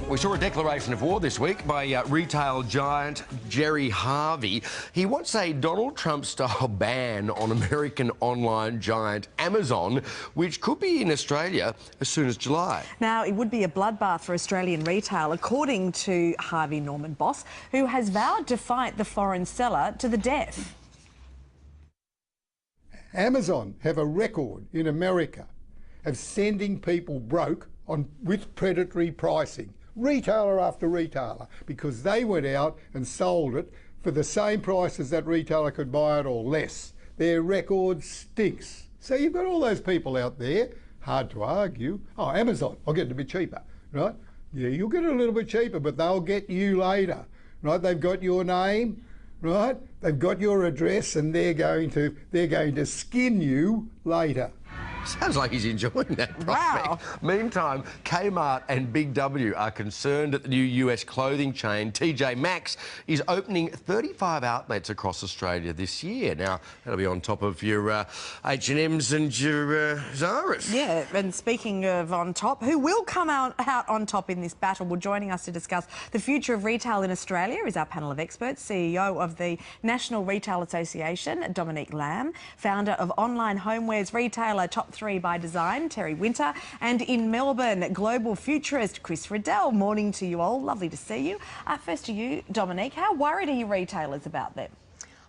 We saw a declaration of war this week by retail giant Gerry Harvey. He wants a Donald Trump-style ban on American online giant Amazon, which could be in Australia as soon as July. Now, it would be a bloodbath for Australian retail, according to Harvey Norman boss, who has vowed to fight the foreign seller to the death. Amazon have a record in America of sending people broke with predatory pricing, retailer after retailer, because they went out and sold it for the same price as that retailer could buy it or less. Their record stinks. So you've got all those people out there, hard to argue. Oh, Amazon, I'll get it a bit cheaper, right? Yeah, you'll get it a little bit cheaper, but they'll get you later, right? They've got your name, right? They've got your address, and they're going to skin you later. Sounds like he's enjoying that prospect. Wow. Meantime, Kmart and Big W are concerned that the new US clothing chain TJ Maxx is opening 35 outlets across Australia this year. Now, that'll be on top of your H&M's and your Zara's. Yeah, and speaking of on top, who will come out on top in this battle? Well, joining us to discuss the future of retail in Australia is our panel of experts, CEO of the National Retail Association, Dominique Lamb, founder of online homewares retailer Top 3 by Design, Terry Winter, and in Melbourne, global futurist Chris Riddell. Morning to you all. Lovely to see you. First to you, Dominique. How worried are you retailers about them?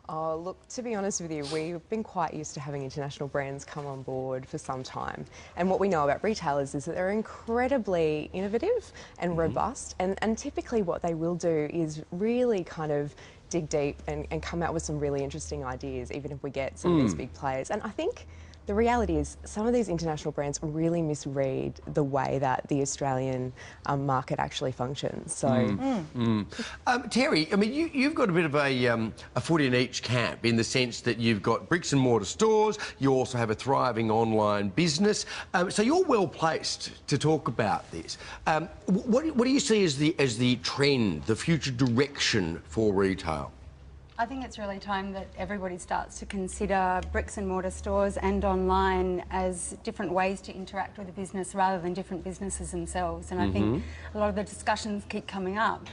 Oh, look, to be honest with you, we've been quite used to having international brands come on board for some time. And what we know about retailers is that they're incredibly innovative and robust. And typically what they will do is really kind of dig deep and come out with some really interesting ideas, even if we get some of these big players. And I think the reality is some of these international brands really misread the way that the Australian market actually functions. So, Terry, I mean, you've got a bit of a foot in each camp in the sense that you've got bricks and mortar stores, you also have a thriving online business, so you're well placed to talk about this. What do you see as the trend, the future direction for retail? I think it's really time that everybody starts to consider bricks and mortar stores and online as different ways to interact with a business rather than different businesses themselves. And I think a lot of the discussions keep coming up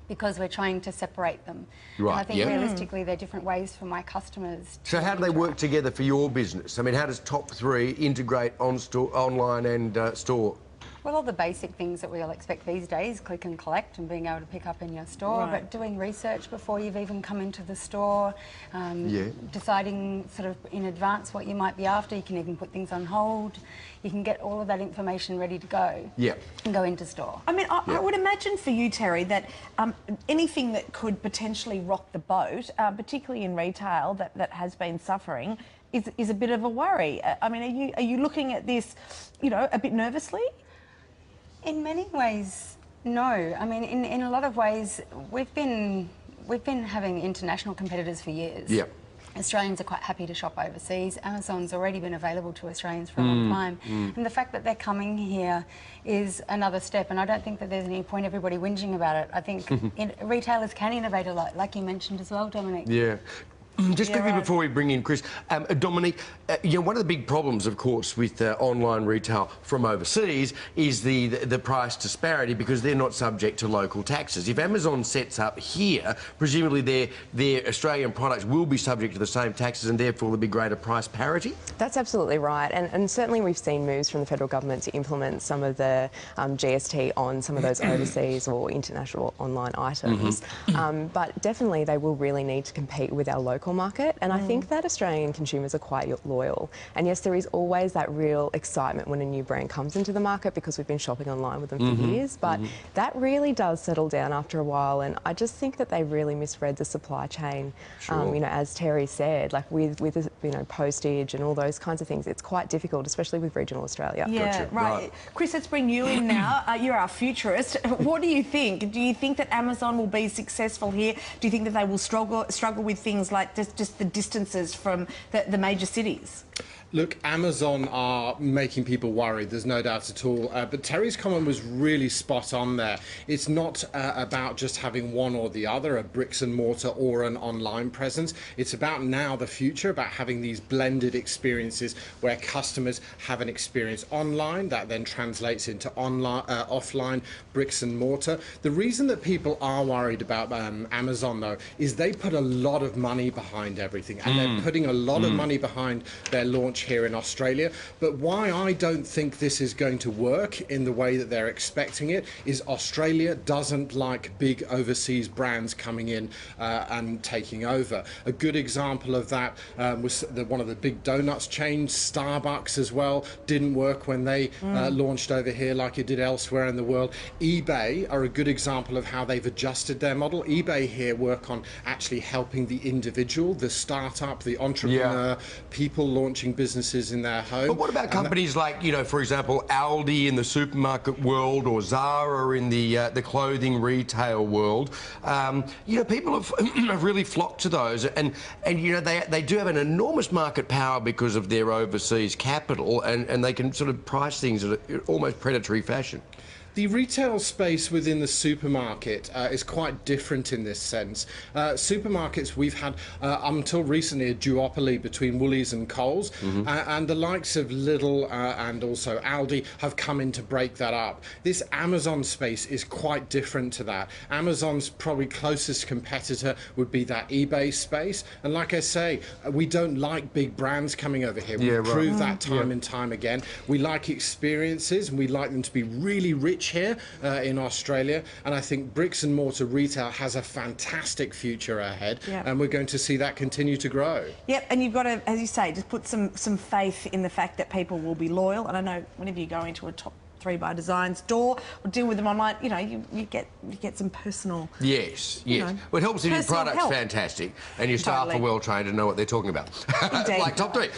because we're trying to separate them. Right, and I think realistically they're different ways for my customers to So how do they work together for your business? I mean, how does Top 3 integrate online and store? Well, all the basic things that we all expect these days, click and collect and being able to pick up in your store, Right. but doing research before you've even come into the store, deciding sort of in advance what you might be after. You can even put things on hold. You can get all of that information ready to go and go into store. I mean, I would imagine for you, Terry, that anything that could potentially rock the boat, particularly in retail that has been suffering, is a bit of a worry. I mean, are you looking at this, you know, a bit nervously? In many ways, no. I mean, in a lot of ways, we've been having international competitors for years. Yeah. Australians are quite happy to shop overseas. Amazon's already been available to Australians for a long time. And the fact that they're coming here is another step, and I don't think that there's any point everybody whinging about it. I think retailers can innovate a lot, like you mentioned as well, Dominic. Yeah. Just quickly before we bring in Chris, Dominique, you know, one of the big problems, of course, with online retail from overseas is the price disparity because they're not subject to local taxes. If Amazon sets up here, presumably their Australian products will be subject to the same taxes and therefore there'll be greater price parity? that's absolutely right. And certainly we've seen moves from the federal government to implement some of the GST on some of those overseas or international online items. But definitely they will really need to compete with our local market, and I think that Australian consumers are quite loyal. And yes, there is always that real excitement when a new brand comes into the market because we've been shopping online with them for years, but that really does settle down after a while, and I just think that they really misread the supply chain. You know, as Terry said, like with you know, postage and all those kinds of things, it's quite difficult, especially with regional Australia. Yeah, right. Chris, let's bring you in now. You're our futurist. What do you think? Do you think that Amazon will be successful here? Do you think that they will struggle with things like just the distances from the major cities? Look, Amazon are making people worried, there's no doubt at all. But Terry's comment was really spot on there. It's not about just having one or the other, a bricks and mortar or an online presence. It's about now the future, about having these blended experiences where customers have an experience online that then translates into offline bricks and mortar. The reason that people are worried about Amazon, though, is they put a lot of money behind everything, and they're putting a lot of money behind their launch here in Australia. But why I don't think this is going to work in the way that they're expecting it is Australia doesn't like big overseas brands coming in and taking over. A good example of that was one of the big donuts chains, Starbucks as well, didn't work when they launched over here like it did elsewhere in the world. eBay are a good example of how they've adjusted their model. eBay here work on actually helping the individual, the startup, the entrepreneur, people launching businesses in their home. But what about companies like, you know, for example, Aldi in the supermarket world, or Zara in the clothing retail world? You know, people have really flocked to those, and you know, they do have an enormous market power because of their overseas capital, and they can sort of price things in almost predatory fashion. The retail space within the supermarket is quite different in this sense. Supermarkets, we've had until recently a duopoly between Woolies and Coles, and the likes of Lidl and also Aldi have come in to break that up. This Amazon space is quite different to that. Amazon's probably closest competitor would be that eBay space, and like I say, we don't like big brands coming over here. We've proved that time and time again. We like experiences, and we like them to be really rich here in Australia, and I think bricks and mortar retail has a fantastic future ahead, and we're going to see that continue to grow. Yep, and you've got to, as you say, just put some faith in the fact that people will be loyal. And I know whenever you go into a top 3 by Design store or deal with them online, you know, you get some personal. Yes. know, Well, it helps if your personal product's help. fantastic and your staff are well trained and know what they're talking about. Indeed. Like Top 3.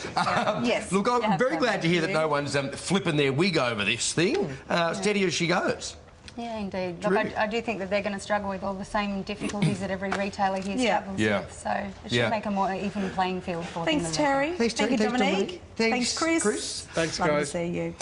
Yes. Look, I'm very glad to hear that you. no one's flipping their wig over this thing. Steady as she goes. Yeah, indeed. Look, I do think that they're going to struggle with all the same difficulties that every retailer here struggles with. So it should make a more even playing field for them. Thanks, Terry. Thanks, Terry. Thank you, Thanks, Dominique. Dominique. Thanks, Chris. Thanks, Lovely guys. to see you.